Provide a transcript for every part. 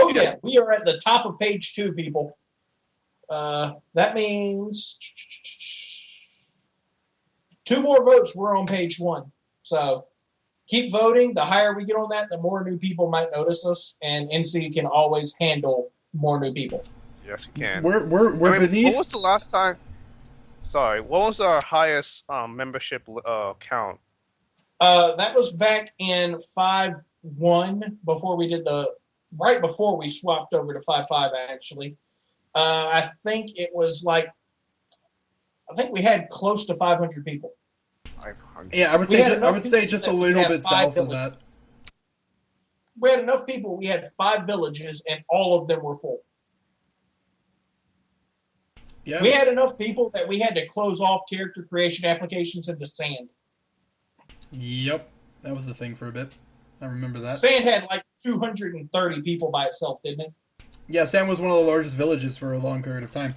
Oh, yeah. We are at the top of page 2, people. That means 2 more votes, we're on page 1. So keep voting. The higher we get on that, the more new people might notice us, and NC can always handle more new people. Yes, you can. We're beneath. What was the last time? Sorry, what was our highest membership count? That was back in 5.1 before we did right before we swapped over to 5.5 actually. I think it was I think we had close to 500 people. 500. Yeah, I would say just a little bit south of that. We had enough people. We had 5 villages, and all of them were full. Yeah. We had enough people that we had to close off character creation applications into Sand. Yep, that was the thing for a bit. I remember that. Sand had 230 people by itself, didn't it? Yeah, Sand was one of the largest villages for a long period of time.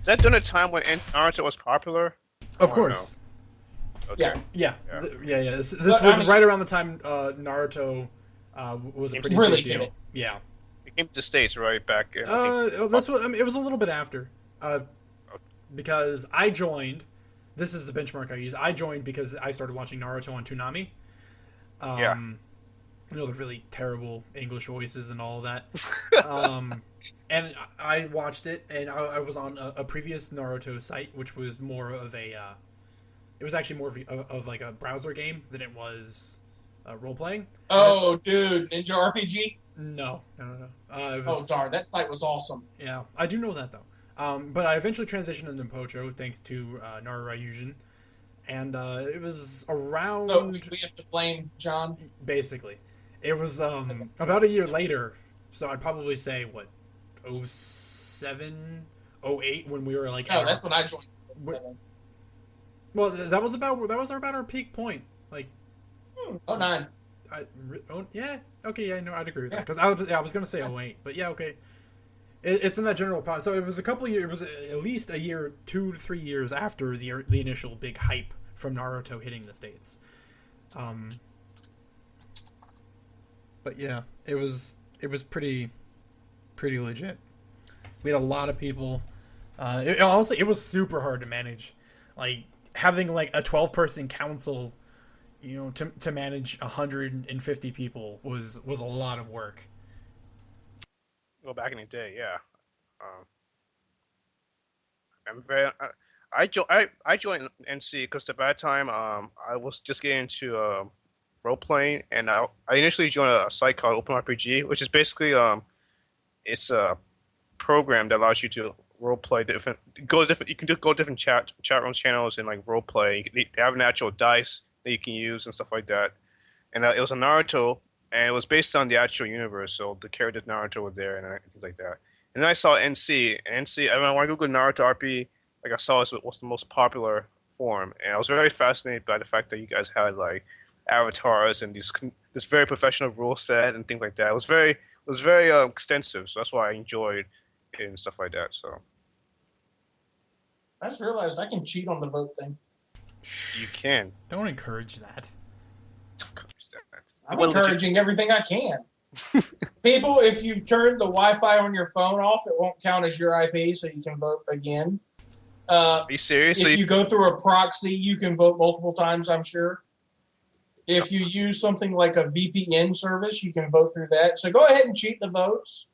Is that during a time when Naruto was popular? Of course. Okay. Yeah. Yeah. This was right around the time Naruto was a pretty really big deal. Yeah. It came to the States right back in. It was a little bit after. Because I joined. This is the benchmark I use. I joined because I started watching Naruto on Toonami. The really terrible English voices and all that. And I watched it, and I was on a previous Naruto site, which was more of a... it was actually more of a browser game than it was role-playing. Oh, dude, Ninja RPG? No. Oh, darn, that site was awesome. Yeah, I do know that, though. But I eventually transitioned into Pocho, thanks to Naruto. And it was around... So we have to blame John? Basically. It was about a year later, so I'd probably say, 07, 08, when we were No, that's when I joined. Well, that was about our peak point. 09. Yeah, okay, yeah, no, I'd agree with that. Because I was going to say 08, but yeah, okay. It's in that general pot. So it was a couple of years, it was at least a year, 2 to 3 years after the initial big hype from Naruto hitting the States. But yeah, it was pretty legit. We had a lot of people. Honestly, it was super hard to manage. Having a 12-person council, to manage 150 people was a lot of work. Well, back in the day, yeah. I joined NC because at that time I was just getting into role-playing, and I initially joined a site called Open RPG, which is basically it's a program that allows you to role-play you can just go different chat room channels and role-play. They have an actual dice that you can use and stuff like that. And it was a Naruto, and it was based on the actual universe, so the characters Naruto were there and things like that. And then I saw NC, and NC, when I Googled Naruto RP, I saw it was the most popular form, and I was very fascinated by the fact that you guys had avatars and this very professional rule set and things like that. It was very extensive, so that's why I enjoyed it and stuff like that. So I just realized I can cheat on the vote thing. You can. Don't encourage that. I'm encouraging everything I can. People, if you turn the Wi-Fi on your phone off, it won't count as your IP, so you can vote again. Are you serious? If you go through a proxy, you can vote multiple times, I'm sure. If you use something like a VPN service, you can vote through that. So go ahead and cheat the votes.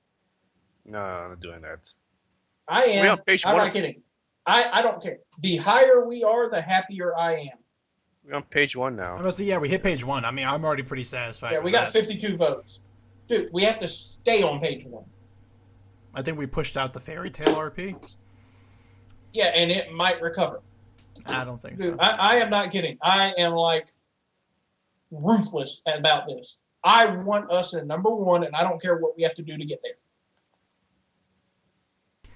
No, I'm not doing that. I am. I'm not kidding. I don't care. The higher we are, the happier I am. We're on page 1 now. We hit page 1. I mean, I'm already pretty satisfied. Yeah, we got 52 votes. Dude, we have to stay on page 1. I think we pushed out the fairy tale RP. Yeah, and it might recover. I don't think Dude, so. I am not kidding. I am ruthless about this. I want us in number 1, and I don't care what we have to do to get there.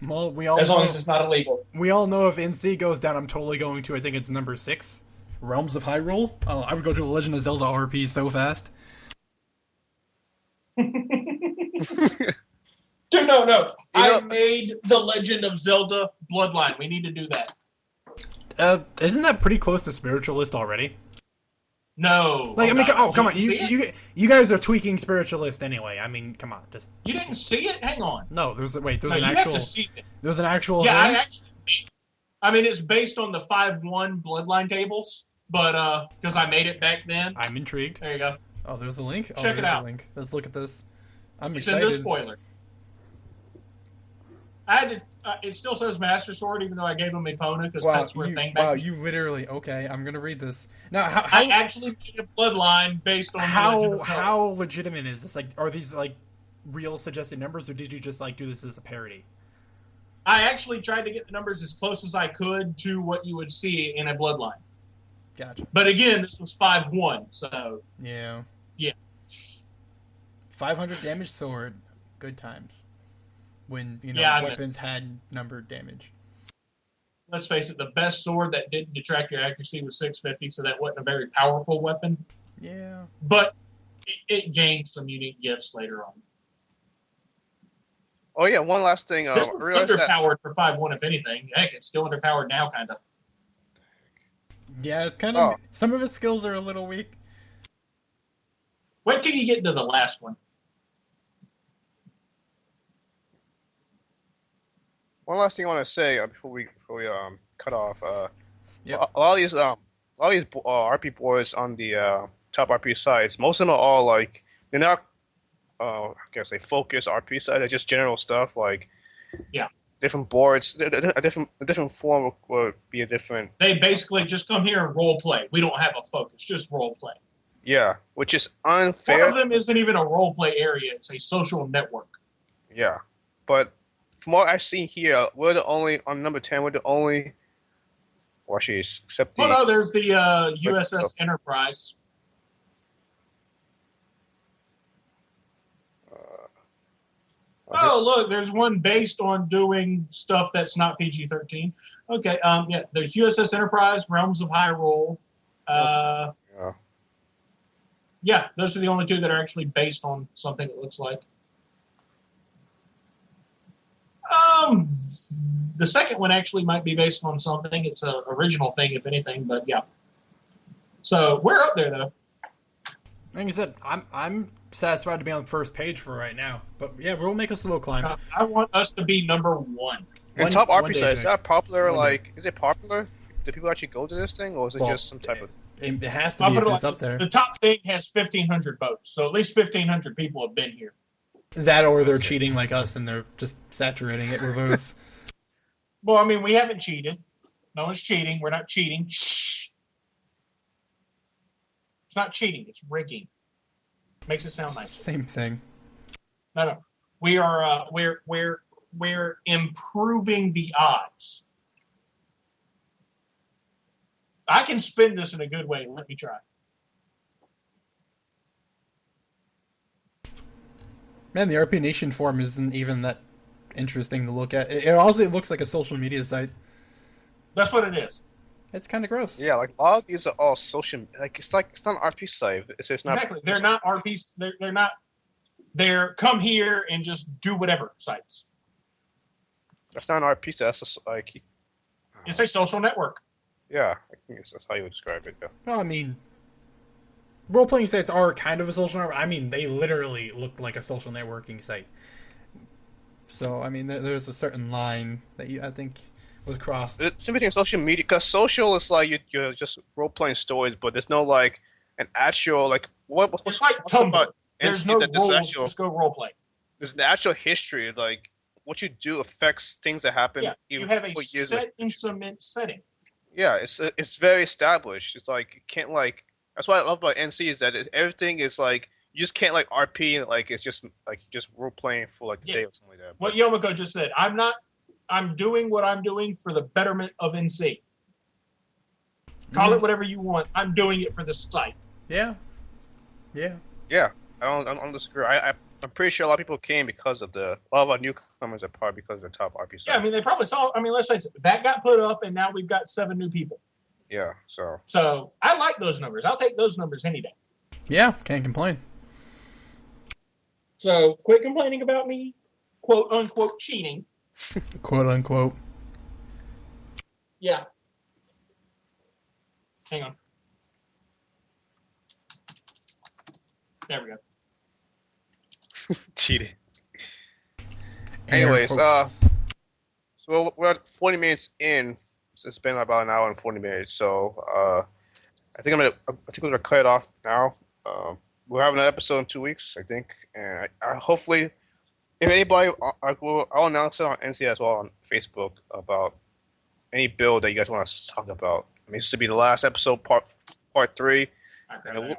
Well, as long as it's not illegal. We all know if NC goes down, I'm totally going to. I think it's number 6, Realms of Hyrule. Oh, I would go to a Legend of Zelda RP so fast. Dude, no. I made the Legend of Zelda Bloodline. We need to do that. Isn't that pretty close to Spiritualist already? No. Like, I mean, God. come on. You didn't see it? You guys are tweaking spiritualist anyway. I mean, come on. Just You didn't see it? Hang on. no. There's an You actual. have to see it. There's an actual. Yeah, thing? I mean, it's based on the 5-1 bloodline tables, but because I made it back then. I'm intrigued. There you go. Oh, there's a link. Check it there's out. A link. Let's look at this. I'm It's excited. in the spoiler. I had to. It still says Master Sword, even though I gave him Epona because pets were a thing back then. You literally okay. I'm gonna read this now. How I actually made a bloodline based on the Legend of Zelda. how legitimate is this? Like, are these like real suggested numbers, or did you just like do this as a parody? I actually tried to get the numbers as close as I could to what you would see in a bloodline. Gotcha. But again, this was 5-1, so Yeah. Yeah. 500 damage sword. Good times. When weapons had numbered damage. let's face it, the best sword that didn't detract your accuracy was 650, so that wasn't a very powerful weapon. Yeah. But it gained some unique gifts later on. Oh yeah, one last thing. This was underpowered for 5-1, if anything. Heck, it's still underpowered now, kind of. Yeah, it's kind of... Some of his skills are a little weak. Wait till you get into the last one. One last thing I want to say before we cut off. Yep. A lot of these RP boards on the top RP sites, most of them are all like they're not I guess they focus RP sites. They're just general stuff like different boards. A different form would be a different. They basically just come here and role play. We don't have a focus, just role play. Yeah, which is unfair. One of them isn't even a role play area; it's a social network. Yeah, but from what I've seen here, we're the only on number 10. We're the only. Well, actually, except the. Oh no, there's the USS Enterprise. Oh, look, there's one based on doing stuff that's not PG-13. Okay, yeah, there's USS Enterprise, Realms of Hyrule. Yeah, those are the only two that are actually based on something that looks like. The second one actually might be based on something. It's an original thing, if anything, but yeah. So we're up there, though. Like I said, I'm satisfied to be on the first page for right now. But yeah, we'll make us a little climb. I want us to be number one. And top RP site, is that popular? Like, is it popular? Do people actually go to this thing, or is it just some type of? It has to be if it's up there. The top thing has 1,500 votes, so at least 1,500 people have been here. That, or they're cheating like us, and they're just saturating it with votes. Well, I mean, we haven't cheated. No one's cheating. We're not cheating. Shh. It's not cheating. It's rigging. Makes it sound nice. Same thing. No. We are. We're improving the odds. I can spin this in a good way. Let me try. Man, the RP Nation forum isn't even that interesting to look at. It also looks like a social media site. That's what it is. It's kind of gross. Yeah, like a lot of these are all social. It's not an RP site. It's not exactly. They're not RPs. They're not. They're come here and just do whatever sites. That's not an RP site. That's just like. It's a social network. Yeah, I think that's how you would describe it. Yeah. Well, I mean, role-playing sites are kind of a social network. I mean, they literally look like a social networking site. So, I mean, there's a certain line that I think was crossed. It's between social media, because social is like you're just role-playing stories, but there's no like an actual like what. It's like Tumblr. There's no rules. Just go role-play. There's an actual history, like what you do affects things that happen. Yeah, you have a set in cement setting. Yeah, it's very established. It's like you can't like. That's what I love about NC is that everything is like you just can't like RP like it's just like just role playing for like the day or something like that. What Yomiko just said. I'm doing what I'm doing for the betterment of NC. Call it whatever you want. I'm doing it for the site. Yeah. Yeah. I don't disagree. I'm pretty sure a lot of people came because of a lot of our newcomers are probably because of the top RP site. Yeah, I mean they probably saw. I mean, let's face it. That got put up, and now we've got 7 new people. Yeah. So I like those numbers. I'll take those numbers any day. Yeah, can't complain. So quit complaining about me, quote unquote, cheating. Quote unquote. Yeah. Hang on. There we go. Cheated. Air Anyways, quotes. so we're at 40 minutes in. So it's been about an hour and 40 minutes. So I think we're gonna cut it off now. We'll have another episode in 2 weeks, I think, and I hopefully, if anybody, I'll announce it on NC as well on Facebook about any build that you guys want us to talk about. I mean, this will be the last episode, part 3, and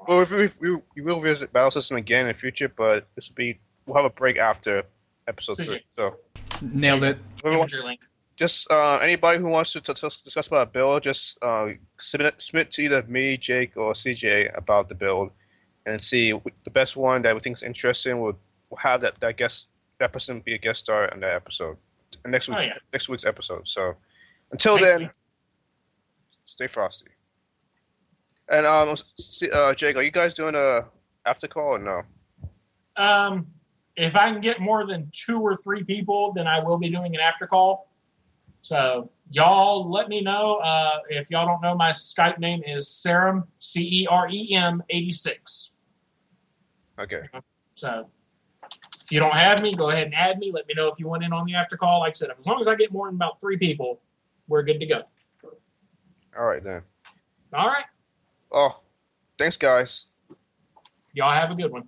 we will visit Battle System again in the future, but we'll have a break after episode 3. So Nailed it. just anybody who wants to discuss about a build, just submit to either me, Jake, or CJ about the build, and see the best one that we think is interesting. We'll have that person be a guest star on that episode, next week's episode. So until then, stay frosty. And Jake, are you guys doing a after call or no? If I can get more than 2 or 3 people, then I will be doing an after call. So y'all let me know. If y'all don't know, my Skype name is Cerem, CEREM 86. Okay. So if you don't have me, go ahead and add me. Let me know if you want in on the after call. Like I said, as long as I get more than about 3 people, we're good to go. All right then. All right. Oh, thanks guys. Y'all have a good one.